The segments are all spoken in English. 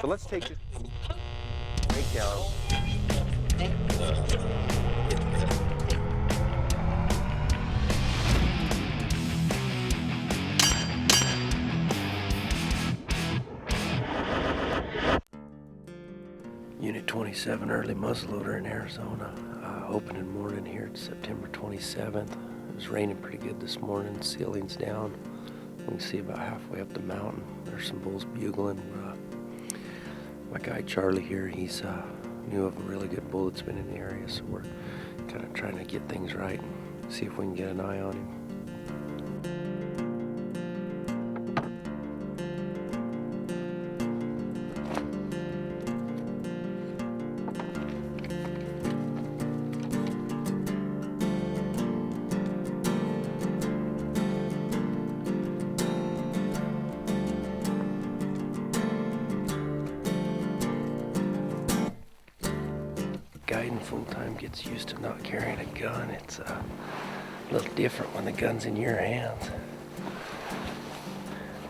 So let's take this breakdown. Unit 27 early muzzleloader in Arizona. Opening morning here. It's September 27th. It was raining pretty good this morning. Ceiling's down. We can see about halfway up the mountain. There's some bulls bugling. My guy Charlie here, he's knew of a really good bull that's been in the area, so we're kind of trying to get things right and see if we can get an eye on him. Guiding full-time gets used to not carrying a gun. It's a little different when the gun's in your hands.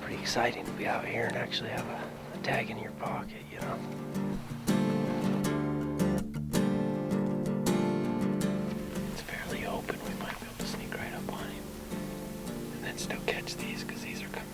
Pretty exciting to be out here and actually have a tag in your pocket, you know. It's fairly open. We might be able to sneak right up on him and then still catch these because these are coming up.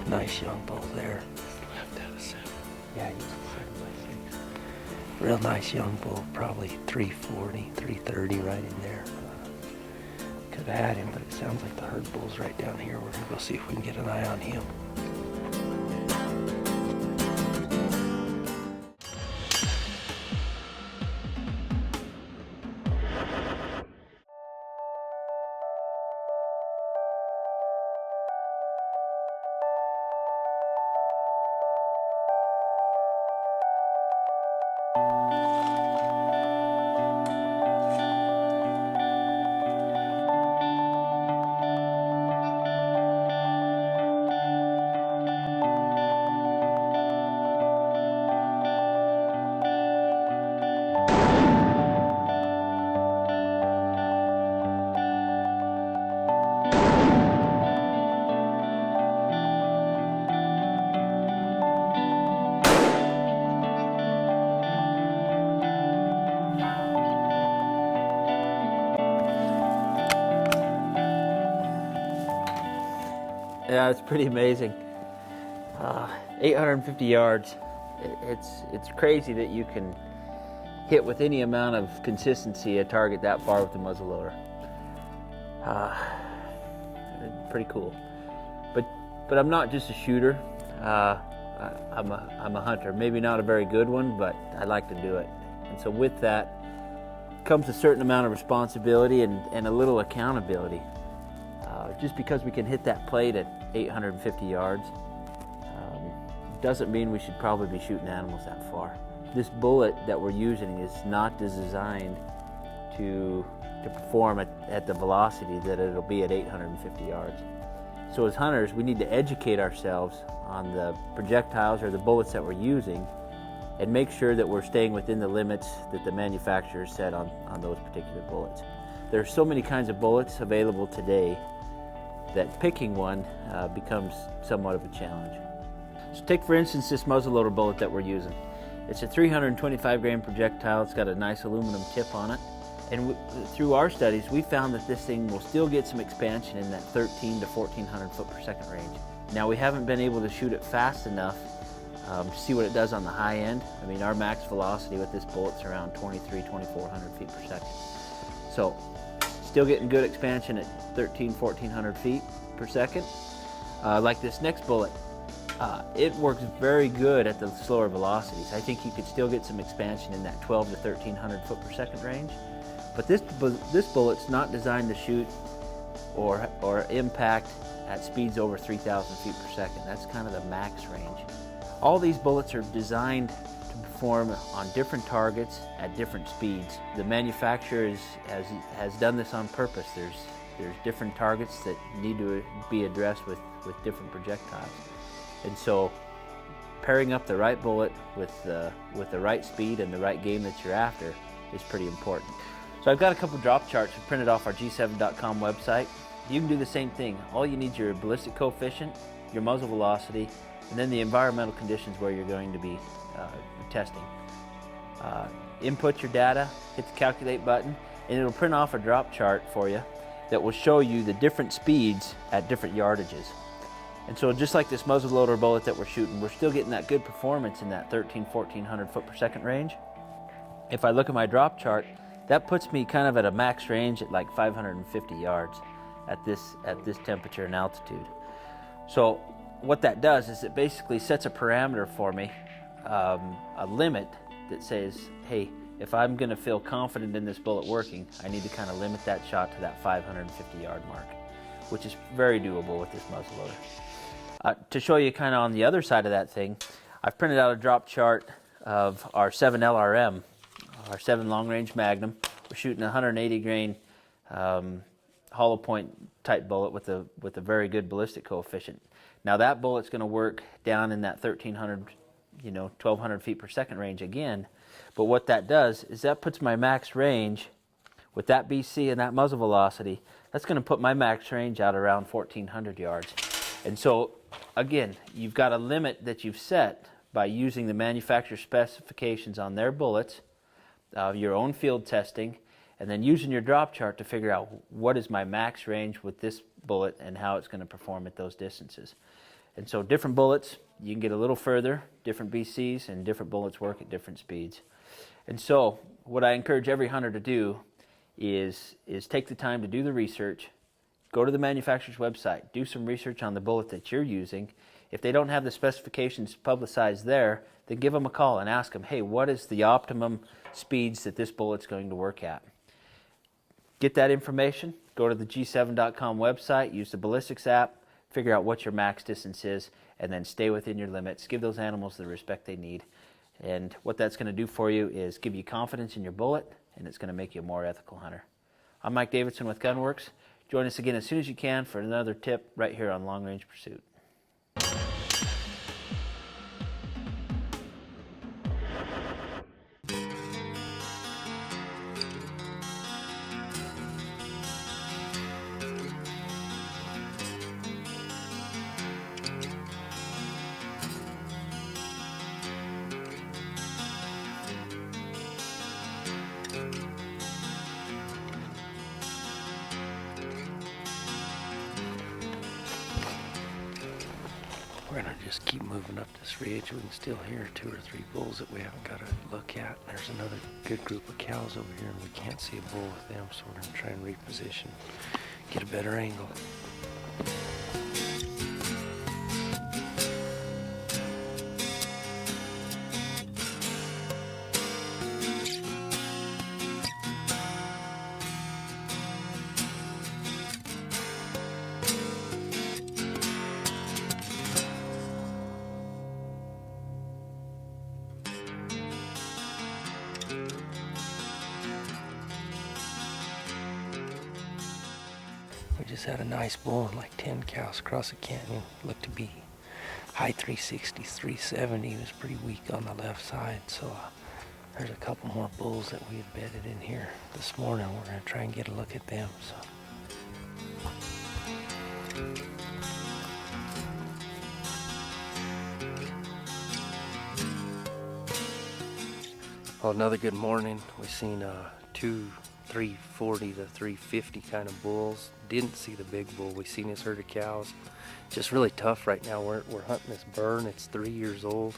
Nice young bull there. Left out of 7. Yeah, he's 7x6. Real nice young bull, probably 340, 330 right in there. Could have had him, but it sounds like the herd bull's right down here. We're gonna go see if we can get an eye on him. Yeah, it's pretty amazing. 850 yards. It's crazy that you can hit with any amount of consistency a target that far with the muzzleloader. Pretty cool. But I'm not just a shooter. I'm a hunter. Maybe not a very good one, but I like to do it. And so with that comes a certain amount of responsibility and a little accountability. Just because we can hit that plate at 850 yards doesn't mean we should probably be shooting animals that far. This bullet that we're using is not designed to perform at the velocity that it'll be at 850 yards. So as hunters, we need to educate ourselves on the projectiles or the bullets that we're using and make sure that we're staying within the limits that the manufacturer set on those particular bullets. There are so many kinds of bullets available today that picking one becomes somewhat of a challenge. So take for instance this muzzleloader bullet that we're using. It's a 325 grain projectile. It's got a nice aluminum tip on it. And through our studies, we found that this thing will still get some expansion in that 13 to 1400 foot per second range. Now we haven't been able to shoot it fast enough to see what it does on the high end. I mean, our max velocity with this bullet's around 2400 feet per second. So still getting good expansion at 1400 feet per second. Like this next bullet, it works very good at the slower velocities. I think you could still get some expansion in that 12 to 1300 foot per second range. But this bullet's not designed to shoot or impact at speeds over 3,000 feet per second. That's kind of the max range. All these bullets are designed to perform on different targets at different speeds. The manufacturer has done this on purpose. There's different targets that need to be addressed with different projectiles. And so pairing up the right bullet with the right speed and the right game that you're after is pretty important. So I've got a couple drop charts we printed off our G7.com website. You can do the same thing. All you need is your ballistic coefficient, your muzzle velocity, and then the environmental conditions where you're going to be testing. Input your data, hit the calculate button, and it'll print off a drop chart for you that will show you the different speeds at different yardages. And so just like this muzzleloader bullet that we're shooting, we're still getting that good performance in that 1400 foot per second range. If I look at my drop chart, that puts me kind of at a max range at like 550 yards at this temperature and altitude. So what that does is it basically sets a parameter for me, a limit that says, hey, if I'm going to feel confident in this bullet working, I need to kind of limit that shot to that 550 yard mark, which is very doable with this muzzleloader. To show you kind of on the other side of that thing, I've printed out a drop chart of our 7 LRM, our 7 long range Magnum. We're shooting a 180 grain hollow point type bullet with a very good ballistic coefficient. Now that bullet's going to work down in that 1300, 1200 feet per second range again. But what that does is that puts my max range with that BC and that muzzle velocity. That's going to put my max range out around 1400 yards. And so again, you've got a limit that you've set by using the manufacturer specifications on their bullets, your own field testing, and then using your drop chart to figure out what is my max range with this bullet and how it's going to perform at those distances. And so different bullets, you can get a little further, different BCs, and different bullets work at different speeds. And so what I encourage every hunter to do is take the time to do the research, go to the manufacturer's website, do some research on the bullet that you're using. If they don't have the specifications publicized there, then give them a call and ask them, hey, what is the optimum speeds that this bullet's going to work at? Get that information, go to the G7.com website, use the ballistics app, figure out what your max distance is, and then stay within your limits. Give those animals the respect they need. And what that's going to do for you is give you confidence in your bullet, and it's going to make you a more ethical hunter. I'm Mike Davidson with Gunwerks. Join us again as soon as you can for another tip right here on Long Range Pursuit. just keep moving up this ridge. We can still hear 2 or 3 bulls that we haven't got to look at. There's another good group of cows over here, and we can't see a bull with them, so we're going to try and reposition, get a better angle. We just had a nice bull and like 10 cows across the canyon. Looked to be high 360s, 370. He was pretty weak on the left side. So there's a couple more bulls that we had bedded in here this morning. We're going to try and get a look at them. Well, another good morning. We've seen 340 to 350 kind of bulls. Didn't see the big bull. We seen his herd of cows. Just really tough right now. We're hunting this burn. It's 3 years old.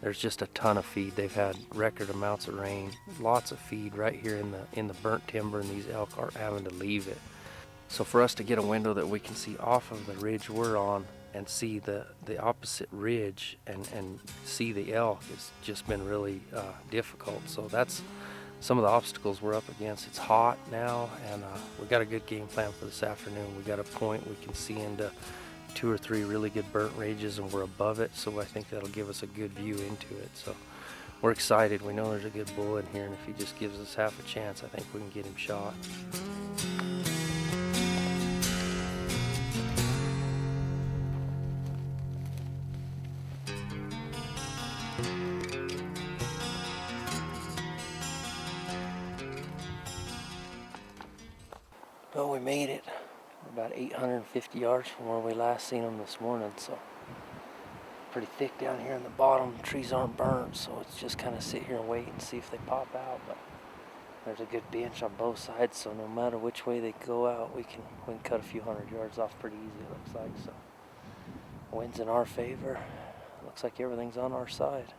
There's just a ton of feed. They've had record amounts of rain. Lots of feed right here in the burnt timber, and these elk aren't having to leave it. So for us to get a window that we can see off of the ridge we're on and see the opposite ridge and see the elk, it's just been really difficult. So that's some of the obstacles we're up against. It's hot now, and we got a good game plan for this afternoon. We got a point we can see into 2 or 3 really good burnt ridges, and we're above it, so I think that'll give us a good view into it. So we're excited. We know there's a good bull in here, and if he just gives us half a chance, I think we can get him shot. Well, we made it. We're about 850 yards from where we last seen them this morning, so pretty thick down here in the bottom. Trees aren't burnt, so it's just kind of sit here and wait and see if they pop out. But there's a good bench on both sides, so no matter which way they go out, we can cut a few hundred yards off pretty easy, it looks like. So wind's in our favor. Looks like everything's on our side.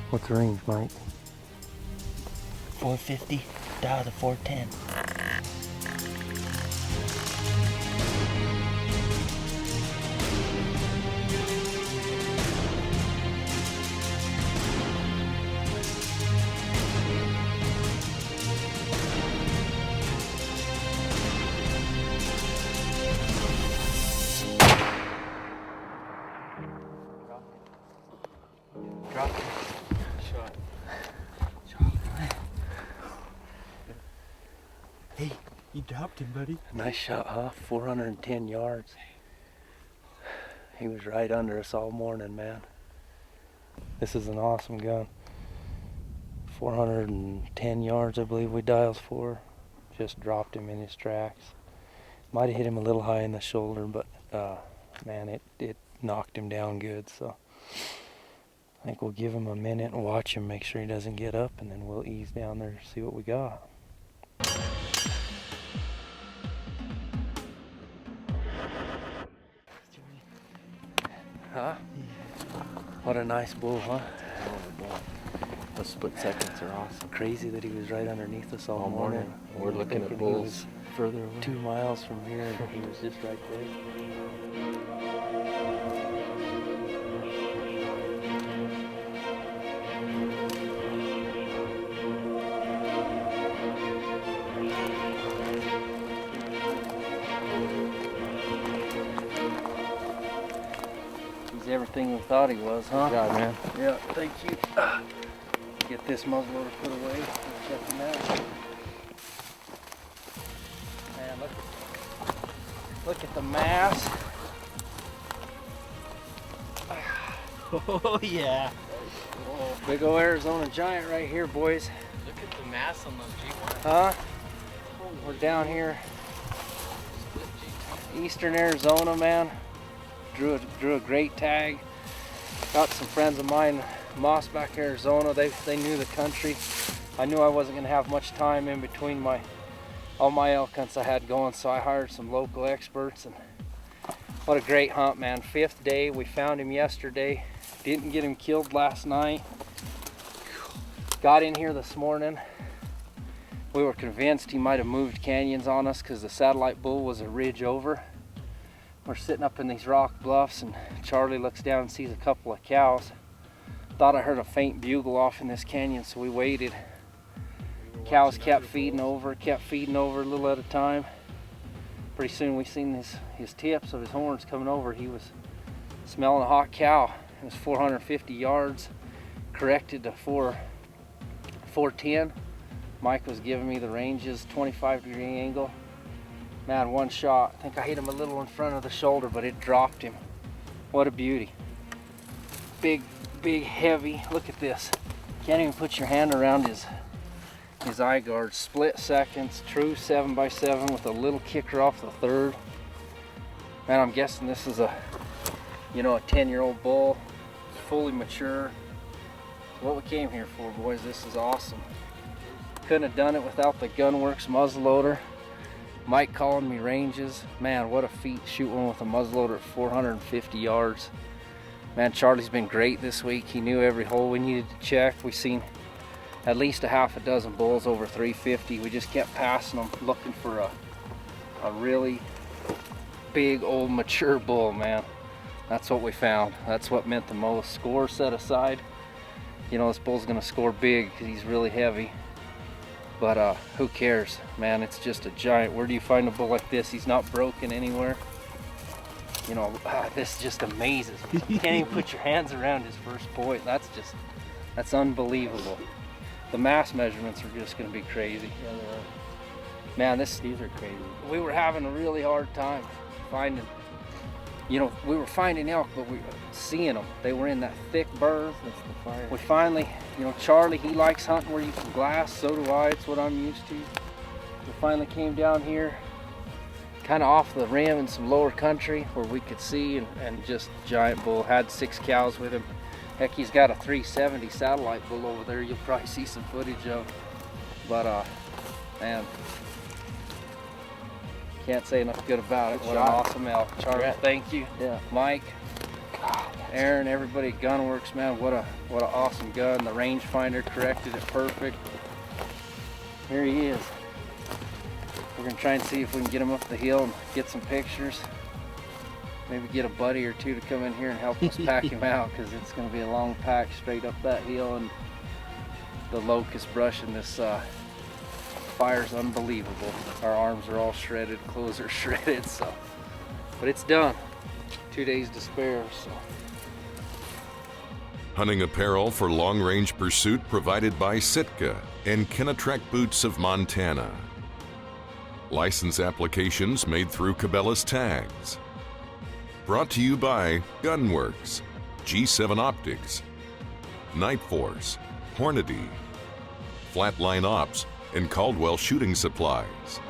What's the range, Mike? 450 down to 410. Drop it. Shot. Hey, you dropped him, buddy. Nice shot, huh? 410 yards. He was right under us all morning, man. This is an awesome gun. 410 yards, I believe we dialed for. Just dropped him in his tracks. Might have hit him a little high in the shoulder, but man, it knocked him down good. So I think we'll give him a minute and watch him, make sure he doesn't get up, and then we'll ease down there and see what we got. Huh? What a nice bull, huh? Those split seconds are awesome. Crazy that he was right underneath us all morning. We're looking at bulls. further away. 2 miles from here, and he was just right there. He's everything we thought he was, huh? Good job, man. Yeah, thank you. Get this muzzleloader put away. Check him out. Man, look at the mass. Oh yeah. Oh, big ol' Arizona giant right here, boys. Look at the mass on those G1. Huh? We're down here, eastern Arizona, man. Drew a great tag. Got some friends of mine, Mossback, Arizona. They knew the country. I knew I wasn't gonna have much time in between all my elk hunts I had going, so I hired some local experts, and what a great hunt, man. 5th day, we found him yesterday. Didn't get him killed last night. Got in here this morning. We were convinced he might have moved canyons on us because the satellite bull was a ridge over. We're sitting up in these rock bluffs, and Charlie looks down and sees a couple of cows. Thought I heard a faint bugle off in this canyon, so we waited. Cows kept feeding over a little at a time. Pretty soon we seen his tips of his horns coming over. He was smelling a hot cow. It was 450 yards, corrected to 410. Mike was giving me the ranges, 25-degree angle. Man, one shot. I think I hit him a little in front of the shoulder, but it dropped him. What a beauty. Big, heavy. Look at this. Can't even put your hand around his eye guard. Split seconds, true 7x7 with a little kicker off the third. Man, I'm guessing this is a 10-year-old bull, fully mature. What we came here for, boys. This is awesome. Couldn't have done it without the Gunwerks muzzleloader. Mike calling me ranges. Man, what a feat, shoot one with a muzzleloader at 450 yards. Man, Charlie's been great this week. He knew every hole we needed to check. We've seen at least a half a dozen bulls over 350. We just kept passing them, looking for a really big, old, mature bull, man. That's what we found. That's what meant the most. Score set aside. This bull's gonna score big because he's really heavy. But who cares, man? It's just a giant. Where do you find a bull like this? He's not broken anywhere. This just amazes me. You can't even put your hands around his first point. That's unbelievable. The mass measurements are just gonna be crazy. Yeah, they are. Man, These are crazy. we were having a really hard time finding, we were finding elk, but we were seeing them. They were in that thick burr. That's the fire. We finally, Charlie, he likes hunting where you can glass, so do I, it's what I'm used to. We finally came down here, kind of off the rim in some lower country where we could see, and just giant bull. Had 6 cows with him. Heck, he's got a 370 satellite bull over there you'll probably see some footage of. But man, can't say enough good about it. Good What an shot. awesome elk. Charlie, Yeah. thank you. Yeah. Mike, Aaron, everybody at Gunwerks, man, what an awesome gun. The rangefinder corrected it perfect. Here he is. We're gonna try and see if we can get him up the hill and get some pictures. Maybe get a buddy or two to come in here and help us pack him out, because it's gonna be a long pack straight up that hill, and the locust brush in this fire's unbelievable. Our arms are all shredded, clothes are shredded, so. But it's done. 2 days to spare, so. Hunting apparel for long-range pursuit provided by Sitka and Kenetrek Boots of Montana. License applications made through Cabela's Tags. Brought to you by Gunwerks, G7 Optics, Night Force, Hornady, Flatline Ops, and Caldwell Shooting Supplies.